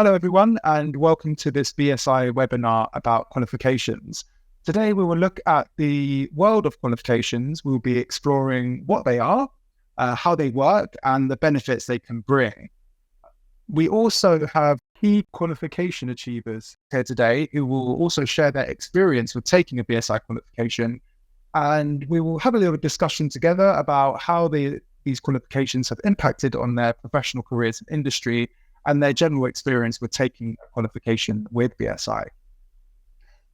Hello, everyone, and welcome to this BSI webinar about qualifications. Today, we will look at the world of qualifications. We'll be exploring what they are, how they work, and the benefits they can bring. We also have key qualification achievers here today who will also share their experience with taking a BSI qualification. And we will have a little discussion together about how these qualifications have impacted on their professional careers in industry and their general experience with taking a qualification with BSI.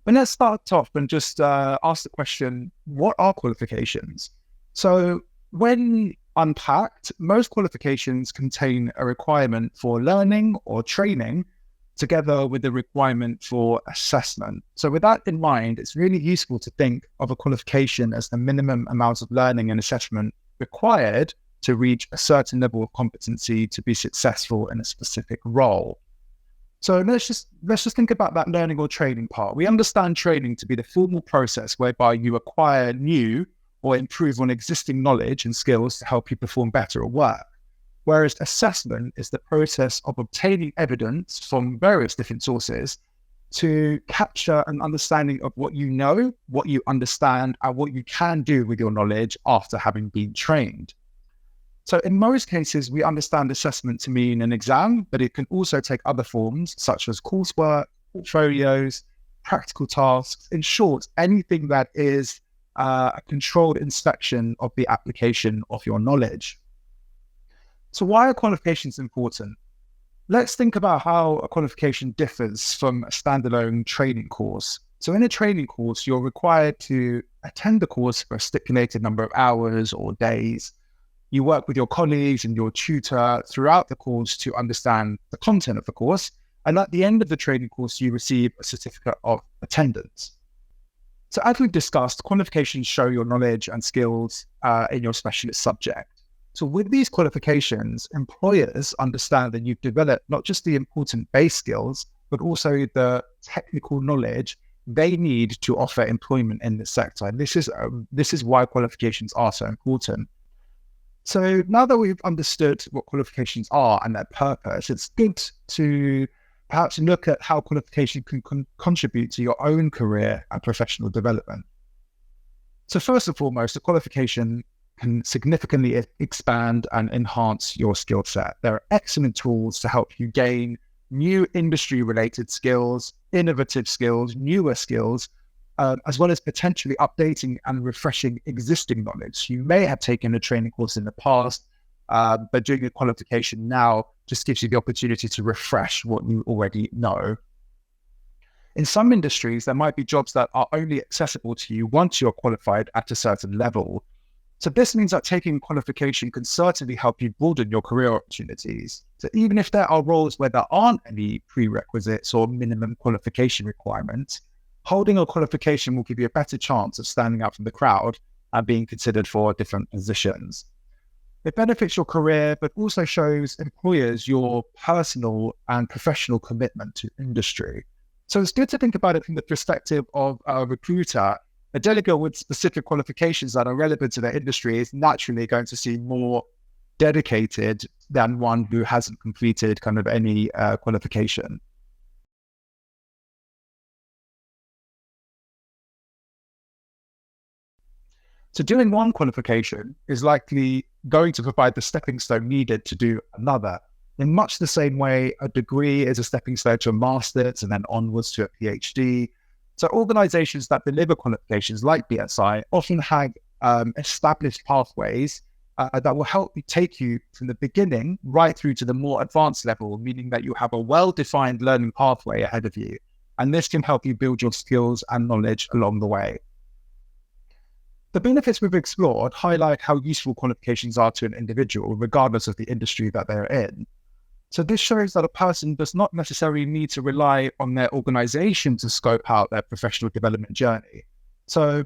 But let's start off and just ask the question, what are qualifications? So when unpacked, most qualifications contain a requirement for learning or training together with the requirement for assessment. So with that in mind, it's really useful to think of a qualification as the minimum amount of learning and assessment required to reach a certain level of competency to be successful in a specific role. So let's just think about that learning or training part. We understand training to be the formal process whereby you acquire new or improve on existing knowledge and skills to help you perform better at work. Whereas assessment is the process of obtaining evidence from various different sources to capture an understanding of what you know, what you understand, and what you can do with your knowledge after having been trained. So in most cases, we understand assessment to mean an exam, but it can also take other forms such as coursework, portfolios, practical tasks. In short, anything that is a controlled inspection of the application of your knowledge. So why are qualifications important? Let's think about how a qualification differs from a standalone training course. So in a training course, you're required to attend the course for a stipulated number of hours or days. You work with your colleagues and your tutor throughout the course to understand the content of the course. And at the end of the training course, you receive a certificate of attendance. So as we've discussed, qualifications show your knowledge and skills in your specialist subject. So with these qualifications, employers understand that you've developed not just the important base skills, but also the technical knowledge they need to offer employment in this sector. And this is why qualifications are so important. So now that we've understood what qualifications are and their purpose, it's good to perhaps look at how qualification can contribute to your own career and professional development. So first and foremost, a qualification can significantly expand and enhance your skill set. There are excellent tools to help you gain new industry-related skills, innovative skills, newer skills, as well as potentially updating and refreshing existing knowledge. You may have taken a training course in the past, but doing a qualification now just gives you the opportunity to refresh what you already know. In some industries, there might be jobs that are only accessible to you once you're qualified at a certain level. So this means that taking qualification can certainly help you broaden your career opportunities. So even if there are roles where there aren't any prerequisites or minimum qualification requirements, holding a qualification will give you a better chance of standing out from the crowd and being considered for different positions. It benefits your career, but also shows employers your personal and professional commitment to industry. So it's good to think about it from the perspective of a recruiter. A delegate with specific qualifications that are relevant to their industry is naturally going to seem more dedicated than one who hasn't completed kind of any qualification. So doing one qualification is likely going to provide the stepping stone needed to do another. In much the same way, a degree is a stepping stone to a master's and then onwards to a PhD. So organizations that deliver qualifications like BSI often have established pathways that will help you take you from the beginning right through to the more advanced level, meaning that you have a well-defined learning pathway ahead of you. And this can help you build your skills and knowledge along the way. The benefits we've explored highlight how useful qualifications are to an individual, regardless of the industry that they're in. So this shows that a person does not necessarily need to rely on their organization to scope out their professional development journey. So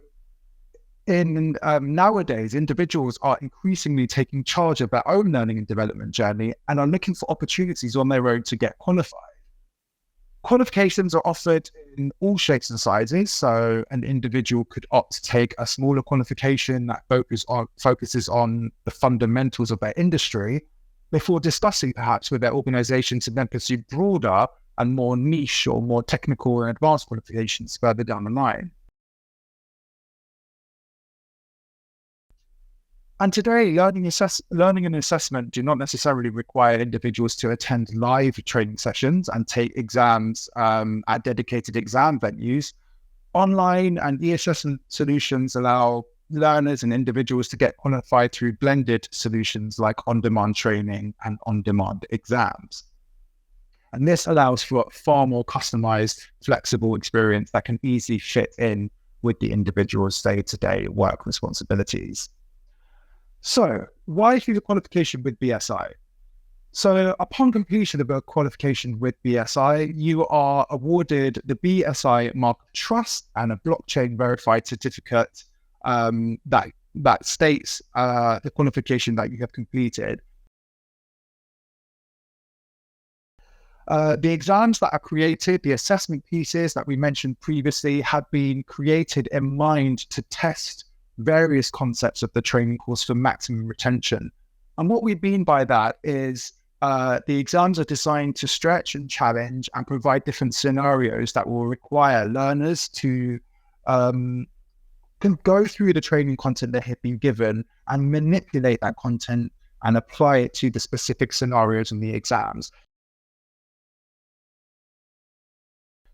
nowadays, individuals are increasingly taking charge of their own learning and development journey and are looking for opportunities on their own to get qualified. Qualifications are offered in all shapes and sizes, so an individual could opt to take a smaller qualification that focuses on the fundamentals of their industry, before discussing perhaps with their organization to then pursue broader and more niche or more technical and advanced qualifications further down the line. And today, learning and assessment do not necessarily require individuals to attend live training sessions and take exams at dedicated exam venues. Online and e-assessment solutions allow learners and individuals to get qualified through blended solutions like on-demand training and on-demand exams. And this allows for a far more customized, flexible experience that can easily fit in with the individual's day-to-day work responsibilities. So, why do the qualification with BSI? So, upon completion of a qualification with BSI, you are awarded the BSI Mark of Trust and a blockchain verified certificate that states the qualification that you have completed. The exams that are created, the assessment pieces that we mentioned previously, have been created in mind to test various concepts of the training course for maximum retention. And what we mean by that is the exams are designed to stretch and challenge and provide different scenarios that will require learners to can go through the training content they have been given and manipulate that content and apply it to the specific scenarios in the exams.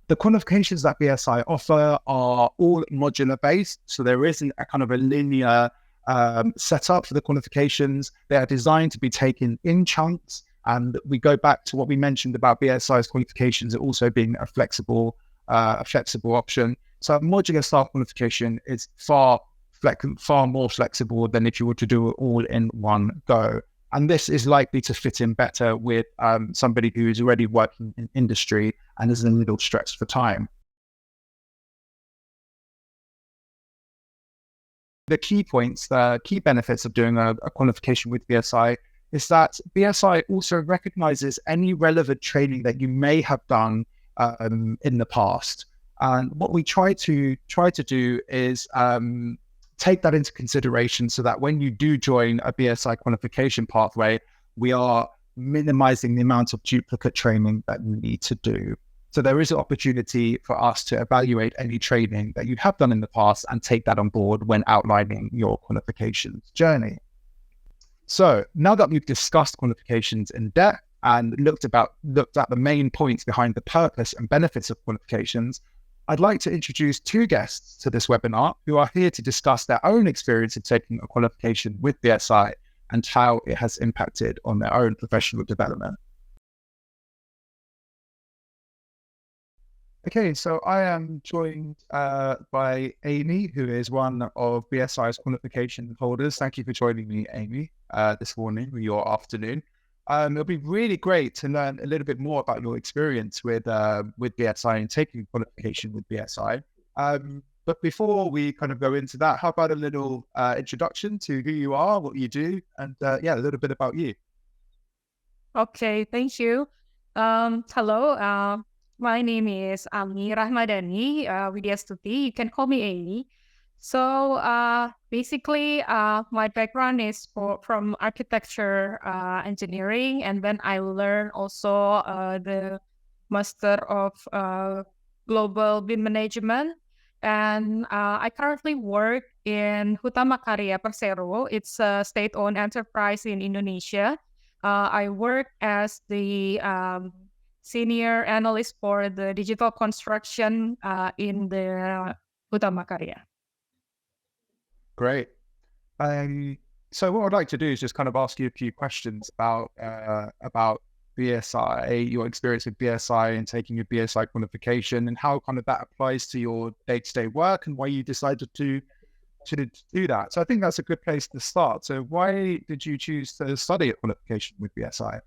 The qualifications that BSI offer are all modular based, so there isn't a kind of a linear setup for the qualifications. They are designed to be taken in chunks, and we go back to what we mentioned about BSI's qualifications also being a flexible option. So a modular style qualification is far more flexible than if you were to do it all in one go. And this is likely to fit in better with somebody who is already working in industry and is a little stretched for time. The key points, the key benefits of doing a qualification with BSI is that BSI also recognizes any relevant training that you may have done in the past. And what we try to do is take that into consideration so that when you do join a BSI qualification pathway, we are minimizing the amount of duplicate training that you need to do. So there is an opportunity for us to evaluate any training that you have done in the past and take that on board when outlining your qualifications journey. So now that we've discussed qualifications in depth and looked at the main points behind the purpose and benefits of qualifications, I'd like to introduce two guests to this webinar who are here to discuss their own experience in taking a qualification with BSI and how it has impacted on their own professional development. Okay, so I am joined by Amy, who is one of BSI's qualification holders. Thank you for joining me, Amy, this morning or your afternoon. It'll be really great to learn a little bit more about your experience with BSI and taking qualification with BSI. But before we kind of go into that, how about a little introduction to who you are, what you do, and a little bit about you. Okay, thank you. Hello, my name is Ami Rahmadani Widyastuti. You can call me Amy. So basically, my background is from architecture engineering, and then I learned also the Master of Global BIM Management. And I currently work in Hutama Karya Persero. It's a state-owned enterprise in Indonesia. I work as the senior analyst for the digital construction in the Hutama Karya. Great. So what I'd like to do is just kind of ask you a few questions about BSI, your experience with BSI and taking your BSI qualification, and how kind of that applies to your day-to-day work and why you decided to do that. So I think that's a good place to start. So why did you choose to study a qualification with BSI?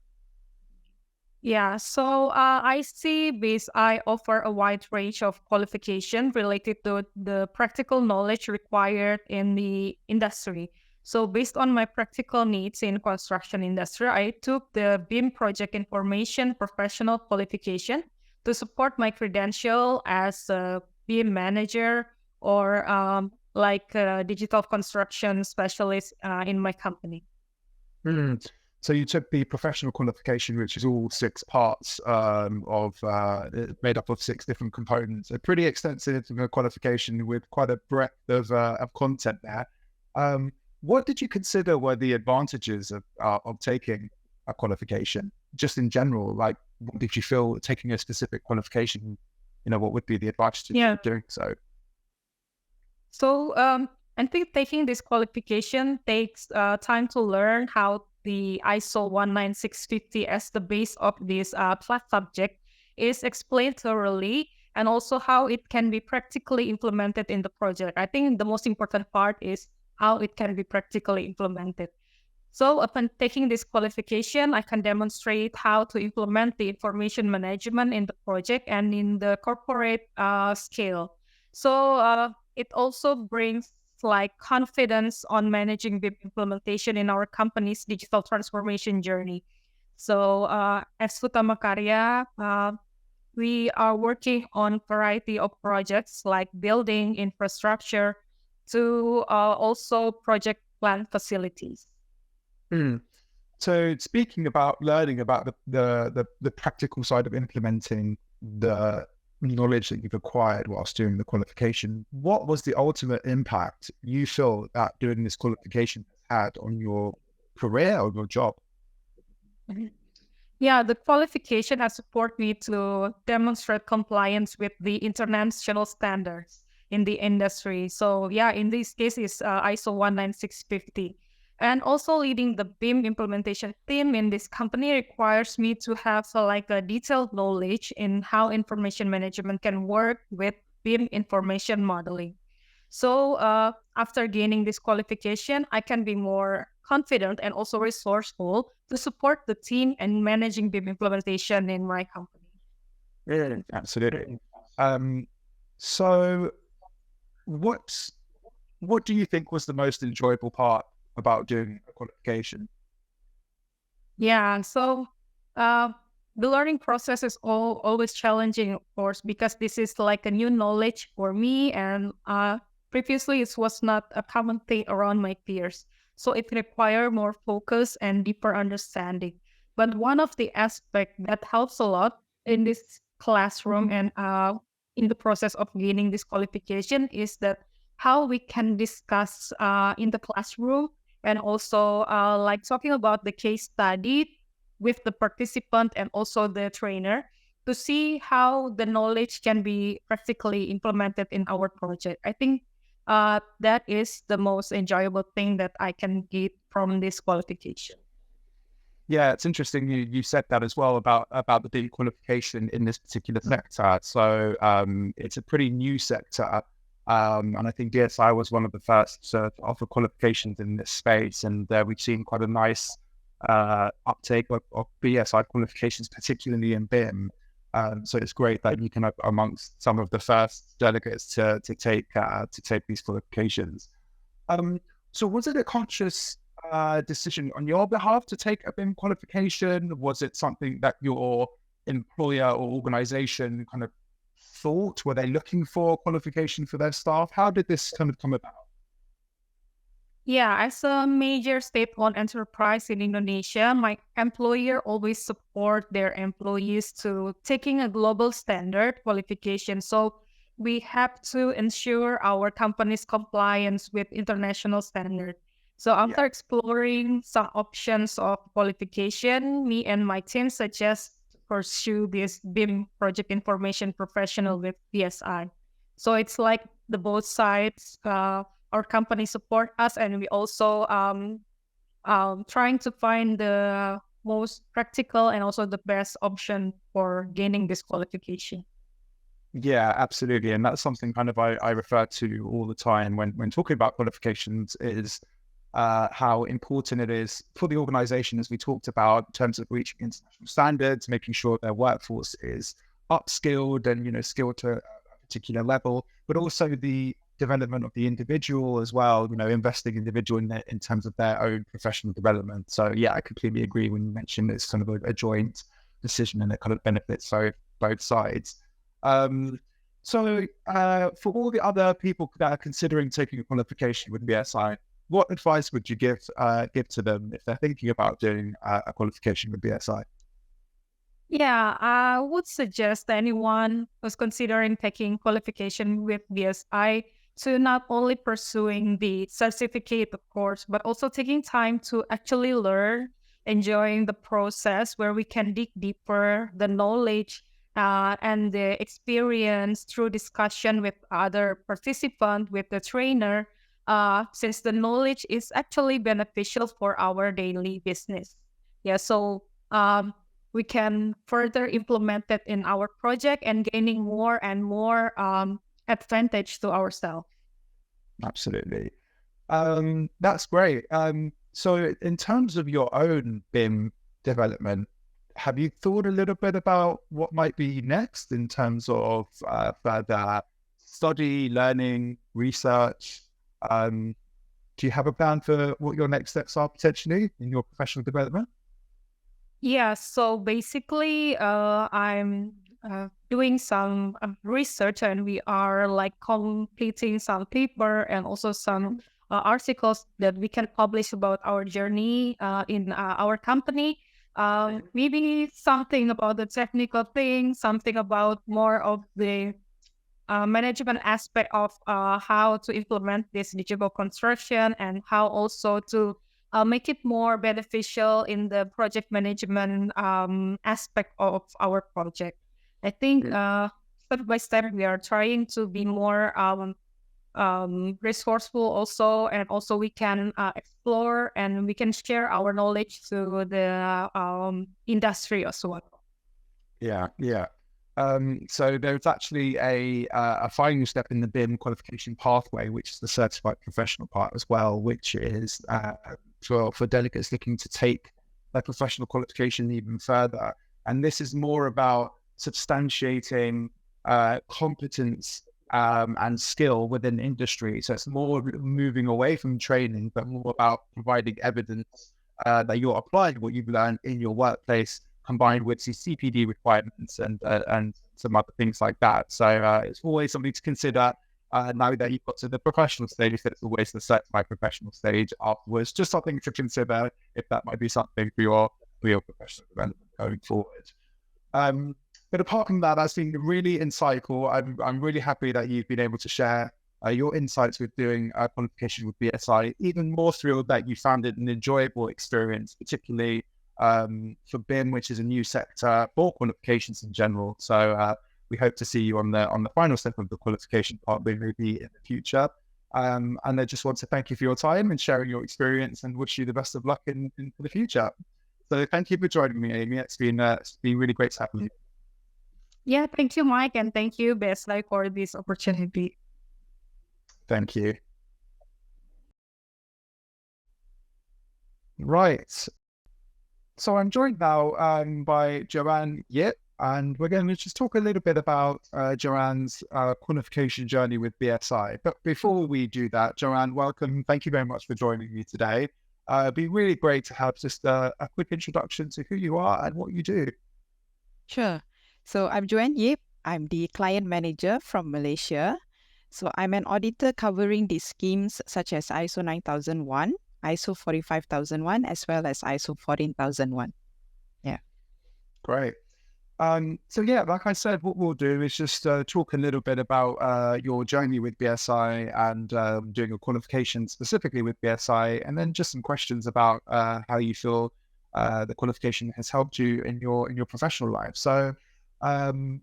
Yeah, so I see BSI offer a wide range of qualification related to the practical knowledge required in the industry. So based on my practical needs in construction industry, I took the BIM Project Information Professional Qualification to support my credential as a BIM manager or like a digital construction specialist in my company. So you took the professional qualification, which is all 6 parts made up of 6 different components. A pretty extensive qualification with quite a breadth of content there. What did you consider were the advantages of taking a qualification, just in general? Like, what did you feel taking a specific qualification? What would be the advantages of doing so? So I think taking this qualification takes time to learn how the ISO 19650 as the base of this class subject is explained thoroughly, and also how it can be practically implemented in the project. I think the most important part is how it can be practically implemented. So upon taking this qualification, I can demonstrate how to implement the information management in the project and in the corporate scale. So it also brings like confidence on managing BIM implementation in our company's digital transformation journey. So as Futama Karya, we are working on a variety of projects like building infrastructure to also project plan facilities. So speaking about learning about the practical side of implementing the knowledge that you've acquired whilst doing the qualification, what was the ultimate impact you feel that doing this qualification had on your career or your job? Yeah, the qualification has supported me to demonstrate compliance with the international standards in the industry. So yeah, in this case is ISO 19650. And also leading the BIM implementation team in this company requires me to have a detailed knowledge in how information management can work with BIM information modeling. So after gaining this qualification, I can be more confident and also resourceful to support the team and managing BIM implementation in my company. Yeah, absolutely. So what do you think was the most enjoyable part about doing a qualification? Yeah, so the learning process is always challenging, of course, because this is like a new knowledge for me, and previously it was not a common thing around my peers. So it required more focus and deeper understanding. But one of the aspects that helps a lot in this classroom and in the process of gaining this qualification is that how we can discuss in the classroom, and also like talking about the case study with the participant and also the trainer to see how the knowledge can be practically implemented in our project. I think that is the most enjoyable thing that I can get from this qualification. Yeah, it's interesting you said that as well about the BIM qualification in this particular sector. So it's a pretty new sector. And I think BSI was one of the first to offer qualifications in this space. And we've seen quite a nice uptake of BSI qualifications, particularly in BIM. So it's great that you can amongst some of the first delegates to take these qualifications. So was it a conscious decision on your behalf to take a BIM qualification? Was it something that your employer or organization kind of thought? Were they looking for qualification for their staff? How did this kind of come about? Yeah, as a major state-owned enterprise in Indonesia, my employer always support their employees to taking a global standard qualification. So we have to ensure our company's compliance with international standard. So after exploring some options of qualification, me and my team suggest pursue this BIM project information professional with BSI. So it's like the both sides, our company support us, and we also trying to find the most practical and also the best option for gaining this qualification. Yeah, absolutely. And that's something kind of I refer to all the time when talking about qualifications is how important it is for the organization, as we talked about, in terms of reaching international standards, making sure their workforce is upskilled and, skilled to a particular level, but also the development of the individual as well, investing individual in terms of their own professional development. So yeah, I completely agree when you mentioned it's kind of a joint decision and it kind of benefits both sides. So for all the other people that are considering taking a qualification with BSI, what advice would you give to them if they're thinking about doing a qualification with BSI? Yeah, I would suggest anyone who's considering taking qualification with BSI to not only pursuing the certificate, of course, but also taking time to actually learn, enjoying the process where we can dig deeper the knowledge and the experience through discussion with other participants, with the trainer, since the knowledge is actually beneficial for our daily business. Yeah, so we can further implement it in our project and gaining more and more advantage to ourselves. Absolutely. That's great. So in terms of your own BIM development, have you thought a little bit about what might be next in terms of further study, learning, research? Do you have a plan for what your next steps are potentially in your professional development? Yeah, so basically, I'm doing some research, and we are like completing some paper and also some articles that we can publish about our journey in our company. Maybe something about the technical thing, something about more of the management aspect of how to implement this digital construction and how also to make it more beneficial in the project management aspect of our project. I think step by step we are trying to be more resourceful also, and also we can explore and we can share our knowledge to the industry as well. Yeah. So there's actually a final step in the BIM qualification pathway, which is the certified professional part as well, which is for delegates looking to take their professional qualification even further. And this is more about substantiating competence and skill within industry. So it's more moving away from training, but more about providing evidence that you're applying what you've learned in your workplace, combined with the CPD requirements and some other things like that. So it's always something to consider now that you've got to the professional stage. There's always the certified professional stage afterwards. Just something to consider if that might be something for your professional development going forward. But apart from that, that's been really insightful. I'm really happy that you've been able to share your insights with doing a qualification with BSI. Even more thrilled that you found it an enjoyable experience, particularly for BIM, which is a new sector for qualifications in general. So we hope to see you on the final step of the qualification part, maybe in the future. And I just want to thank you for your time and sharing your experience, and wish you the best of luck in the future. So thank you for joining me, Amy. It's been really great to have you. Yeah, thank you, Mike, and thank you, BSI, for this opportunity. Thank you. Right. So I'm joined now by Joanne Yip, and we're going to just talk a little bit about Joanne's qualification journey with BSI. But before we do that, Joanne, welcome. Thank you very much for joining me today. It'd be really great to have just a quick introduction to who you are and what you do. Sure. So I'm Joanne Yip. I'm the client manager from Malaysia. So I'm an auditor covering the schemes such as ISO 9001, ISO 45001, as well as ISO 14001. Yeah. Great. So yeah, like I said, what we'll do is just talk a little bit about your journey with BSI and doing a qualification specifically with BSI, and then just some questions about how you feel the qualification has helped you in your professional life. So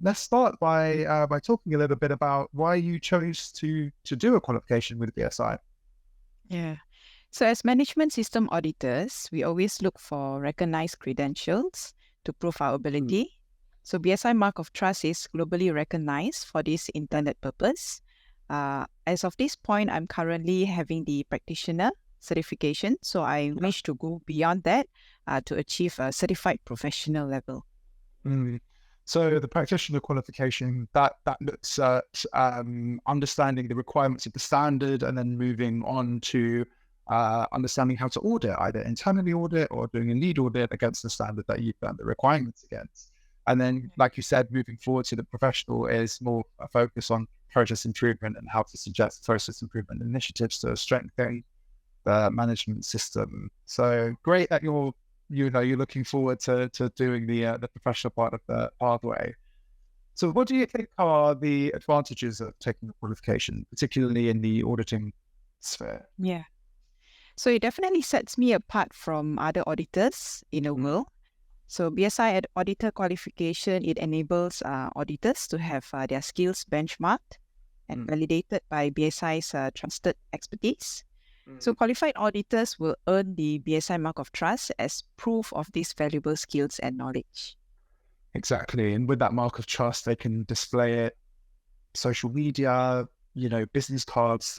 let's start by talking a little bit about why you chose to do a qualification with BSI. Yeah. So as management system auditors, we always look for recognized credentials to prove our ability. So BSI Mark of Trust is globally recognized for this intended purpose. As of this point, I'm currently having the practitioner certification. So I wish to go beyond that to achieve a certified professional level. So the practitioner qualification, that looks at understanding the requirements of the standard, and then moving on to understanding how to audit, either internally audit or doing a lead audit against the standard that you've done the requirements against. And then, like you said, moving forward to the professional is more a focus on process improvement and how to suggest process improvement initiatives to strengthen management system. So great that you're looking forward to doing the professional part of the pathway. So what do you think are the advantages of taking the qualification, particularly in the auditing sphere? Yeah. So it definitely sets me apart from other auditors in the world. So BSI auditor qualification, it enables auditors to have their skills benchmarked and validated by BSI's trusted expertise. So qualified auditors will earn the BSI mark of trust as proof of these valuable skills and knowledge. Exactly. And with that mark of trust, they can display it, social media, business cards,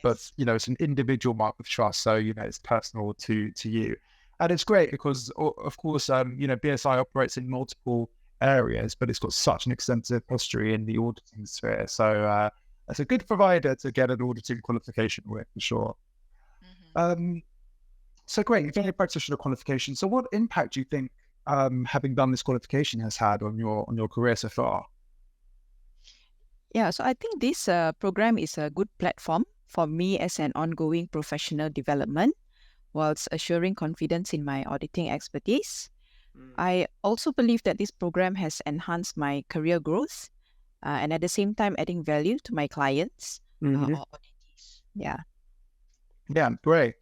but, it's an individual mark of trust. So, it's personal to you. And it's great because, of course, BSI operates in multiple areas, but it's got such an extensive history in the auditing sphere. So it's a good provider to get an auditing qualification with, for sure. So great, you've done a practitioner qualification. So what impact do you think having done this qualification has had on your career so far? Yeah, so I think this program is a good platform for me as an ongoing professional development, whilst assuring confidence in my auditing expertise. I also believe that this program has enhanced my career growth and at the same time adding value to my clients or auditees. Yeah. Yeah, great.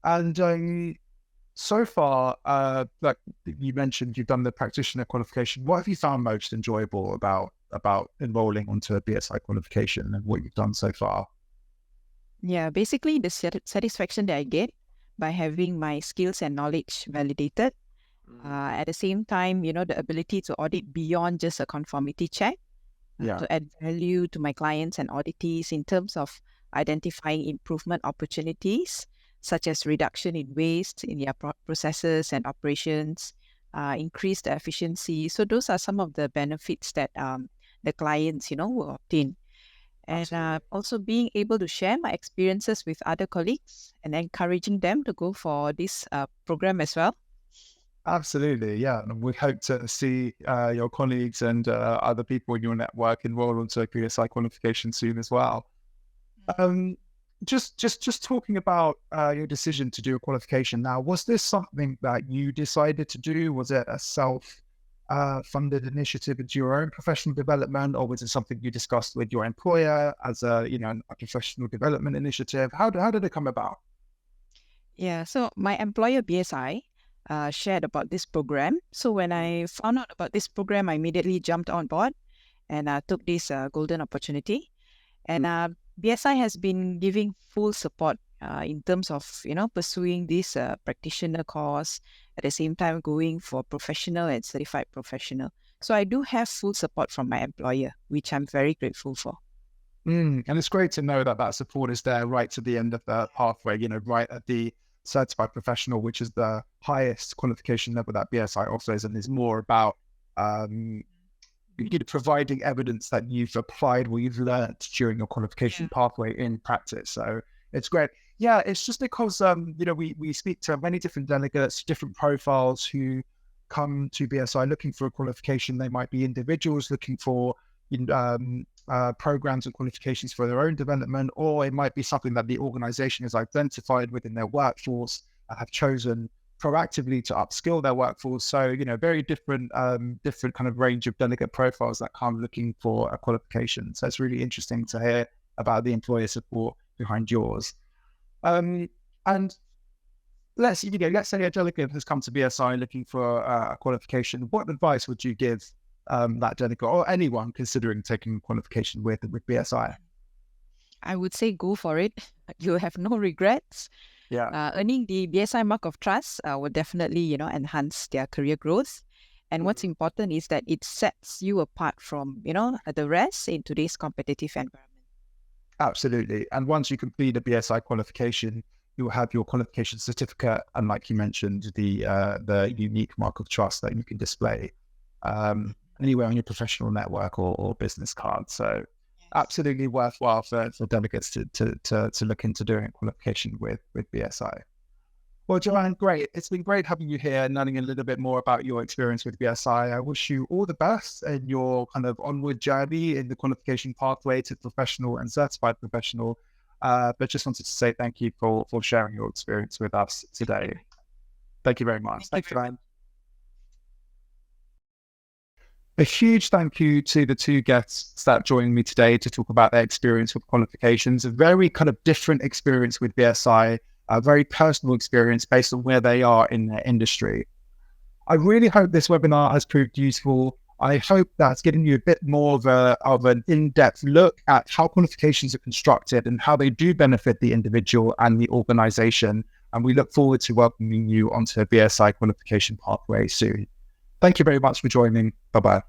And so far, like you mentioned, you've done the practitioner qualification. What have you found most enjoyable about enrolling onto a BSI qualification and what you've done so far? Yeah, basically the satisfaction that I get by having my skills and knowledge validated. At the same time, the ability to audit beyond just a conformity check, to add value to my clients and auditees in terms of identifying improvement opportunities, such as reduction in waste in their processes and operations, increased efficiency. So those are some of the benefits that the clients, will obtain. And also being able to share my experiences with other colleagues and encouraging them to go for this program as well. Absolutely, yeah. And we hope to see your colleagues and other people in your network enroll onto a BSI qualification soon as well. Just talking about your decision to do a qualification now, was this something that you decided to do? Was it a self-funded initiative into your own professional development, or was it something you discussed with your employer as a professional development initiative? How did it come about? Yeah, so my employer BSI shared about this program. So when I found out about this program, I immediately jumped on board and took this golden opportunity. And BSI has been giving full support in terms of, pursuing this practitioner course, at the same time going for professional and certified professional. So I do have full support from my employer, which I'm very grateful for. And it's great to know that support is there right to the end of the pathway, right at the certified professional, which is the highest qualification level that BSI offers, and is more about providing evidence that you've applied what you've learned during your qualification pathway in practice. So it's great. Yeah, it's just because we speak to many different delegates, different profiles who come to BSI looking for a qualification. They might be individuals looking for programs and qualifications for their own development, or it might be something that the organization has identified within their workforce and have chosen proactively to upskill their workforce. So, very different kind of range of delegate profiles that come looking for a qualification. So it's really interesting to hear about the employer support behind yours. And let's say a delegate has come to BSI looking for a qualification. What advice would you give that delegate or anyone considering taking a qualification with BSI? I would say go for it. You have no regrets. Earning the BSI mark of trust will definitely, enhance their career growth. And what's important is that it sets you apart from, the rest in today's competitive environment. Absolutely. And once you complete a BSI qualification, you'll have your qualification certificate, and like you mentioned, the unique mark of trust that you can display anywhere on your professional network or business card. So absolutely worthwhile for delegates to look into doing a qualification with BSI. Well, Joanne, great. It's been great having you here and learning a little bit more about your experience with BSI. I wish you all the best in your kind of onward journey in the qualification pathway to professional and certified professional. but just wanted to say thank you for sharing your experience with us today. Thank you very much. Thanks, Ryan. A huge thank you to the two guests that joined me today to talk about their experience with qualifications. A very kind of different experience with BSI, a very personal experience based on where they are in their industry. I really hope this webinar has proved useful. I hope that's given you a bit more of an in-depth look at how qualifications are constructed and how they do benefit the individual and the organization. And we look forward to welcoming you onto a BSI qualification pathway soon. Thank you very much for joining. Bye-bye.